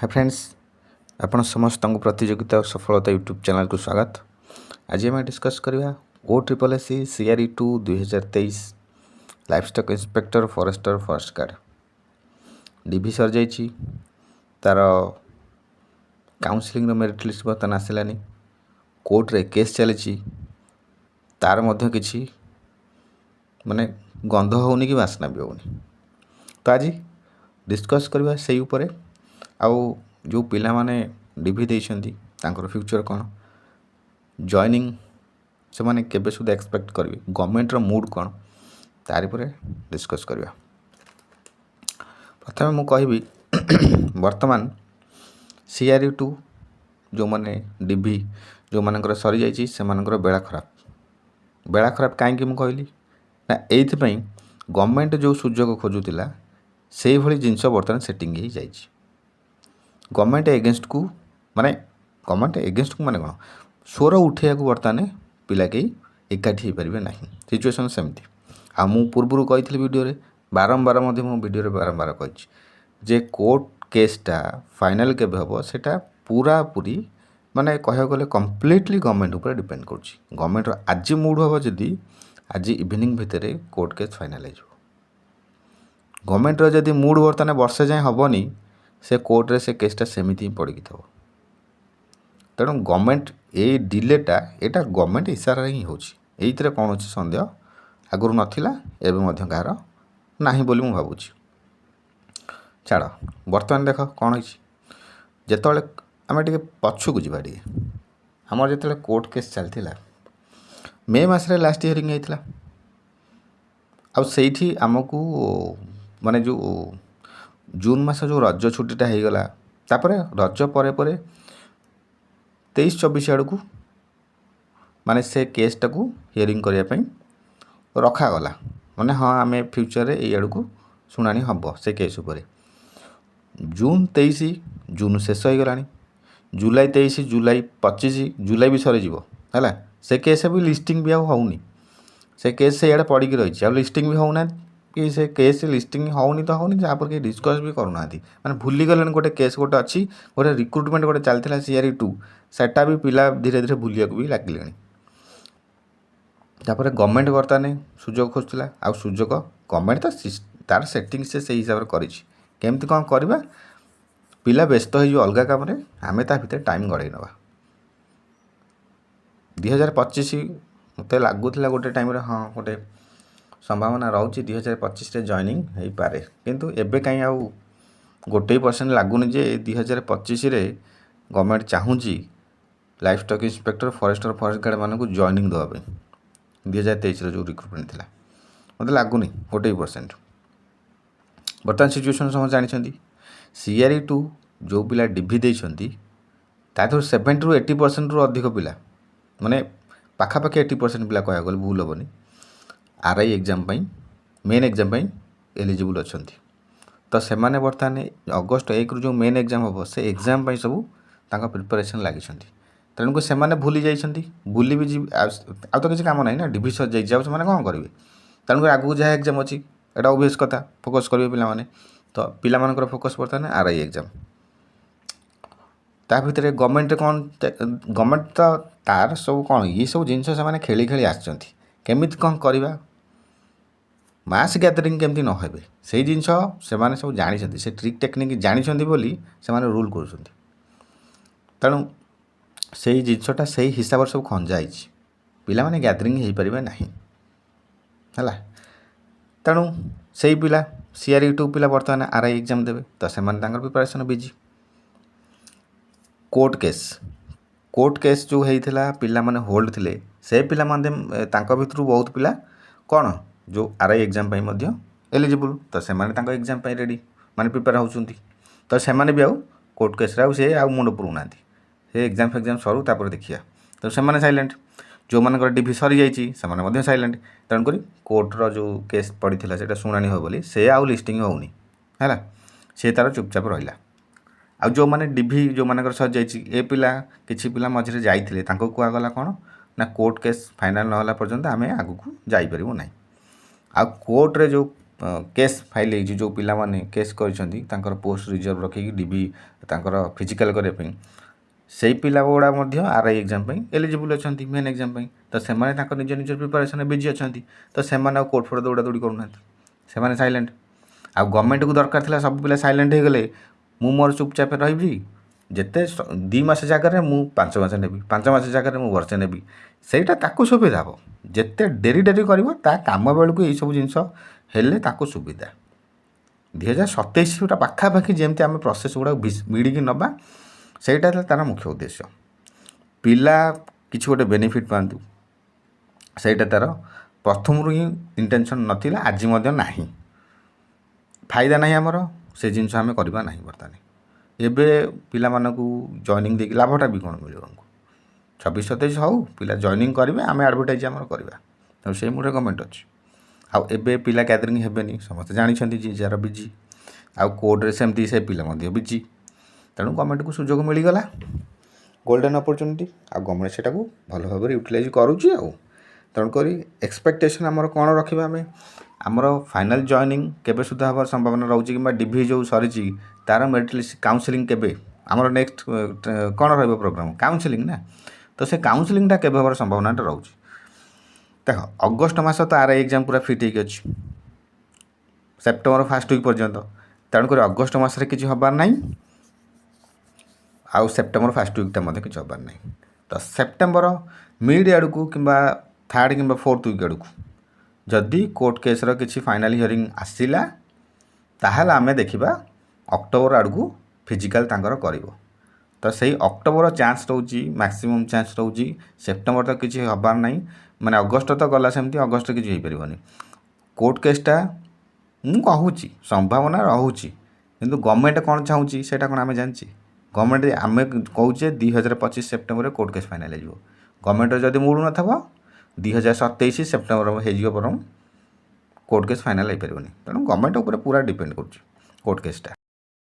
Hi friends, आपण समस्त प्रतियोगिता और सफलता यूट्यूब चैनल को स्वागत। आज आम डिस्कस करवा OSSC CRE2 2023 livestock inspector forester first guard डिभी सर जाइए तार काउंसलिंग मेरिट लिस्ट बर्तमान आसलानी कोर्ट रे केस चली तार मध्य किछि माने गंध होनी कि बासना भी होनी। तो आज डिस्कस करवा से उपरे आउ जो पिला माने डिभी देइछंती तांकर फ्यूचर कौन जॉइनिंग से माने केबे सुधा एक्सपेक्ट करिवे गवर्नमेंट रो मूड कौन तारि परे डिस्कस करवा। प्रथम मु कहबी वर्तमान CRE2 जो माने डिभी जो मानकर सरी जाइछि से मानकर बेला खराब काहेकि मु कहली ना एइथि गवर्नमेंट जो सुजोग खोजुतिला से भली जिनस वर्तमान सेटिंग ही जाइछि। गवर्नमेंट एगेन्स्ट को माने गवर्नमेंट एगेन्स्ट को माने कौन स्वर उठे को बर्तमान पिला कहीं एकाठी हो पारे ना सिचुएसन सेमती। आ मु पूर्व कही वीडियो रे बारंबार वीडियो रे बारंबार कही जे कोर्ट केसटा फाइनल केबे हम सेटा पूरा पूरी माने कह गले कम्प्लीटली गवर्नमेंट ऊपर डिपेंड करुच्ची। गवर्नमेंट आज मूड हम जदि आज इवनिंग भितर कोर्ट केस फाइनल हो गवर्नमेंट जदि मूड बर्तमान वर्षे जाए हेनी से कोर्ट रे से केसटा सेमिति ही पड़ी था। तेणु गवर्नमेंट ये डिलेटा यहाँ गवर्नमेंट इशारा ही होती कौन अच्छी सन्देह आगुरी नाला एवं कहार ना बोली मुझे भावुँ। छाड़ बर्तमान देख कौन होते आम टे पछक जावा आमर जो कोर्ट केस चलता मे मसरे लास्ट हियरिंग होता आठी आमको माने जो जून मास जो रज छुट्टीटा हो गला तापरे रज परे 23-24 आड़ को माने से केसटा को हियरिंग करने रखागला माने हाँ आम फ्यूचर रे ये आड़ को शुणाणी हम से केस उपरे जून 23 जून शेष हो गला जुलाई 23 जुलाई 25 जुलाई भी सरीज है से केस भी लिस्टिंग भी आउनी से केस से इे पड़ी रही लिस्टिंग भी होना कि से केस लिस्टिंग होनी तो होनी जहाँ पर कि डिस्कस भी करूना माने भूली गले गोटे केस गोटे अच्छी गोटे रिक्रुटमेंट गोटे चलता CRE2 सेटा भी पिला धीरे धीरे भूलिया भी लगे। तापर गवर्नमेंट बर्तमान सुजोग खोजुला आ सुजोग गवर्नमेंट तो तार सेटिंग से हिसाब से करमती कौन करवा पिला व्यस्त हो अलग काम आम ता भर टाइम गड़े नवा 2025 मत लगुला गोटे टाइम हाँ गोटे संभावना रोचे 2025 जॉइनिंग हो पारे किंतु एबे कहीं आउ 1% लगुनि जे 2025 रे गवर्नमेंट चाहूँगी livestock inspector forester forest guard मानक जॉइनिंग देवाई 2023 जो रिक्रुटमेंट थी मत लगुनि 1% बर्तमान सिचुएसन समझ जानते CRE2 जो पिला डिभी देइछंती ताथुर 70 ରୁ 80% रु अधिक पिला माने पाखापाखि 80% पिला कह गले भूल हेनी RI exam main exam eligible अच्छा तो से मैंने बर्तमान अगस्ट 1 रु जो मेन एग्जाम हम से एग्जाम सब प्रिपरेशन लगी तेणुक से भूली जाइए भूली भी आ तो किसी काम ना डिभी सर जाइए मैंने कौन करेंगे तेणुक आगू जहाँ एग्जाम अच्छी एटा ओबियस कथा फोकस करेंगे पाने तो पिला फोकस बर्तमान RI एग्जाम ता भितर गवर्नमेंट कौन गवर्नमेंट तो तार सब कौन ये सब जिनस से खेली खेली आसमित कौन करवा मास गैदरिंग केमती न हे से जिनस से सब जानते से ट्रिक टेक्निक जानते बोली से रूल कर तेणु से जिनसटा से हिसाब से सब खंजाई पिला माने गैदरिंग हो पारे ना है तेणु से पिला CRE2 पिला बर्तमान RI एग्जाम देवे तो से प्रिपरेशन बिजी। कोर्ट केस जो होता पिला माने होल्ड थे से पिला माने भितर बहुत पिला कौन जो RI एग्जाम एलिजिबल तो से एग्जाम रेडी माने प्रिपेयर होती तो से भी आउ कोर्ट केस से आउ मुंड पुराना से एग्जाम सरू तापर देखिया तो से साइलेंट जो मानकर डिभी सरी जाइए साइलेंट तेणुक कोर्टर जो केस पड़ी से शुणाणी हो बोली से आउ लिस्टिंग होनी है सी तार चुपचाप रहा आ जो मैंने डिभी जो मानकर सर जाइए पिला किसी पिला मझे जाइए कहगला कौन ना कोर्ट केस फाइनाल ना पर्यंत आम आग को जापर ना आ कोर्ट रे जो केस फाइल होती जो पिलाने केस कर पोस्ट रिजर्व रखिकी डीबी तांकर फिजिकल करने से पिला गुड़ा आरआई एग्जाम एलिजिबल अच्छा मेन एग्जाम तो से निज निज प्रिपरेशन बिजी अच्छा तो से कोर्ट फोट दौड़ा दौड़ी करूना से साइलेंट आ गवर्नमेंट को दरकार था सब पिला साइलेंट हो गले मु मोर चुपचाप रही जिते 2 मास जगह मु 5 मास नेबी 5 मास जगह मु वर्षे नेबी सहीटा ताकू सुविधा हम जिते डेरी डेरी कर काम बेलू यही सब जिनस हेले ताकू सुविधा 2027 पाखापाखि जमी आम प्रोसेस गुड़ा भिड़िकी नवा सहीटा तार मुख्य उद्देश्य पिला किसी गोटे बेनिफिट पातु सहीटा तार प्रथम ही इंटेंशन नाला आज नहीं फायदा नहीं आमर से जिनस आम करवा ना बर्तमान एबे पिला मानकू जॉइनिंग देकी लाभटा भी कौन मिले हमको 26-27 हाउ पिला जॉइनिंग करेंगे आम एडवर्टाइज आम करवा तो से मुझे गवर्नमेंट अच्छी आउ एबे पिला गैदरिंग हेबेनी समस्त जानते जी जार बिजी आउ कोर्टे सेमती से पिला बिजी तेणु गवर्नमेंट को सुजोग मिलगला गोल्डन अपॉर्चुनिटी आ गवर्नमेंट से भल भाव यूटिलाइज करुच्ची आउ तेणुक एक्सपेक्टेशन आमर कौन रखा आम आमर फाइनाल जॉइनिंग केबे सुधा हबार संभावना रोचे कि डीवी जो सरी तार मेरिट लिस्ट काउंसलिंग केबे आमर नेक्स्ट कौन रहा प्रोग्राम काउंसलिंग ना तो से काउंसलिंगटा केबे हबार संभावना रोचे देख अगस्ट मास तो आरआई एग्जाम पूरा फिट होगी अच्छी सेप्टेम्बर फर्स्ट वीक पर्यंत तेणुक अगस्ट मसरे किसी हबार ना आउ सेप्टेम्बर फर्स्ट वीकटा किसी हबार ना तो सेप्टेम्बर मिड आड़ को कि थर्ड कि फोर्थ वीक आड़ को जदि कोर्ट केस्र किसी फाइनाल हियरिंग आसला ताहले आम देखा अक्टोबर आड़ को फिजिकाल तांकर करिवो तो सही अक्टोबर चान्स रोची मैक्सिमम चान्स रोची सेप्टेम्बर तो किसी हबार ना माने अगस्ट तो गला सेमती अगस्ट किसी हो पारन कोर्ट केसटा मुझे संभावना रोचे किंतु गवर्नमेंट कौन चाहूँगी से कौन आम जानी गवर्नमेंट आम कौचे 2025 सेप्टेम्बर कोर्ट केस फाइनाल हो गवर्नमेंट जदि मूड न था 2027 सेप्टेम्बर हो बरम कोर्ट केस फाइनाल हो पारन तेणु गवर्नमेंट पूरा डिपेंड कर कोर्ट केसटा।